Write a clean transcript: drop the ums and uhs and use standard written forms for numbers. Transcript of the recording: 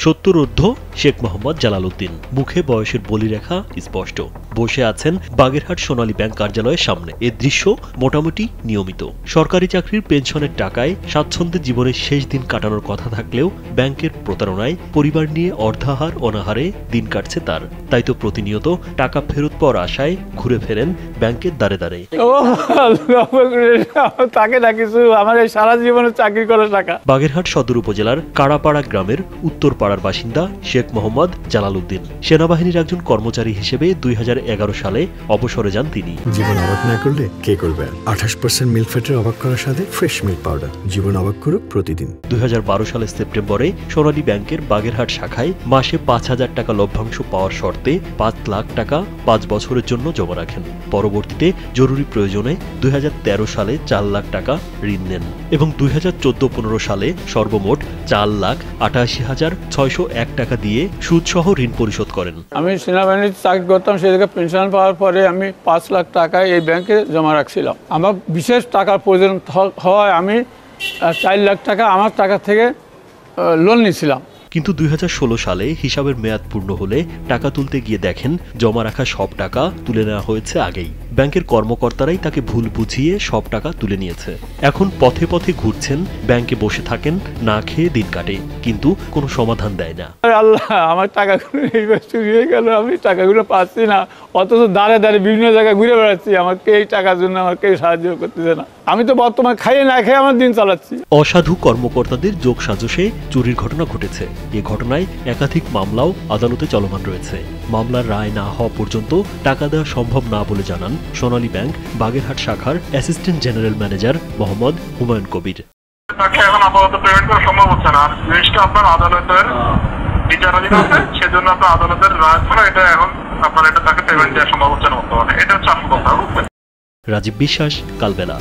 সত্তরোর্ধ্ব Sheikh Mohammad Jalaluddin, মুখে বয়সের বলিরেখা স্পষ্ট, বসে আছেন বাগেরহাট সোনালী ব্যাংক কার্যালয়ের সামনে। এ দৃশ্য মোটামুটি নিয়মিত। সরকারি চাকরির পেনশনের টাকায় স্বাচ্ছন্দ্যে জীবনের শেষ দিন কাটানোর কথা থাকলেও ব্যাংকের প্রতারণায় পরিবার নিয়ে অর্ধাহার অনাহারে দিন কাটছে তার। তাই তো প্রতিনিয়ত টাকা ফেরত পাওয়ার আশায় ঘুরে ফেরেন ব্যাংকের দ্বারে দ্বারে। সারা জীবনের চাকরি করার টাকা। বাগেরহাট সদর উপজেলার কাড়াপাড়া গ্রামের উত্তর পাড়ার বাসিন্দা শেখ মোহাম্মদ জালালউদ্দিন। সেনাবাহিনীর একজন কর্মচারী হিসেবে 2011 সালে অবসরে যান তিনি। জীবন অবাক না করলে কে করবে? 28% মিল্ক ফ্যাটের অবাক করার সাথে ফ্রেশ মিল্ক পাউডার। জীবন অবাক করুক প্রতিদিন। 2012 সালের সেপ্টেম্বরে সোনালী ব্যাংকের বাগেরহাট শাখায় মাসে 5,000 টাকা লভ্যাংশ পাওয়ার শর্তে 5 লাখ টাকা 5 বছরের জন্য জমা রাখেন। পরবর্তীতে জরুরি প্রয়োজনে 2013 সালে 4 লাখ টাকা ঋণ নেন এবং 2014-15 সালে সর্বমোট 4,88,601 টাকা দিয়ে সুদসহ ঋণ পরিশোধ করেন। আমি সেনাবাহিনীর চাকরি করতাম, সেই থেকে পেনশন পাওয়ার পরে আমি 5 লাখ টাকা এই ব্যাংকে জমা রাখছিলাম। আমার বিশেষ টাকার প্রয়োজন হওয়ায় আমি 4 লাখ টাকা আমার টাকা থেকে লোন নিয়েছিলাম। কিন্তু 2016 সালে হিসাবের মেয়াদ পূর্ণ হলে টাকা তুলতে গিয়ে দেখেন জমা রাখা সব টাকা তুলে নেওয়া হয়েছে আগেই। ব্যাংকের কর্মকর্তারাই তাকে ভুল বুঝিয়ে সব টাকা তুলে নিয়েছে। এখন পথে পথে ঘুরছেন, ব্যাংকে বসে থাকেন, না খেয়ে দিন কাটে, কিন্তু কোনো সমাধান দেয় না। আল্লাহ, আমার টাকাগুলো এইবার চুরিয়ে গেল, আমি টাকাগুলো পাচ্ছি না, অথচ দাঁড়ে দাঁড়িয়ে বিভিন্ন জায়গায় ঘুরে বেড়াচ্ছি, আমাকে এই টাকার জন্য আমার কেউ সাহায্য করতেছে না। আমি তো বর্তমানে খাইয়ে না খেয়ে আমার দিন চালাচ্ছি। অসাধু কর্মকর্তাদের যোগ সাজসে চুরির ঘটনা ঘটেছে। এ ঘটনায় একাধিক মামলাও আদালতে চলমান রয়েছে। মামলার রায় না হওয়া পর্যন্ত টাকা দেওয়া সম্ভব না বলে জানান সোনালী ব্যাংক বাগেরহাট শাখার assistant general manager Mohammad Humayun Kabir. এখন আপাতত পেমেন্ট করা সম্ভব হচ্ছে না। জিনিসটা আপনার আদালতের বিচারাধীন আছে, সেজন্য আপনার আদালতের রায় ছাড়া এটা এখন আপনার এটা তাকে পেমেন্ট দেওয়া সম্ভব হচ্ছে না বর্তমানে। এটা হচ্ছে আসল কথা। রাজীব বিশ্বাস, কালবেলা।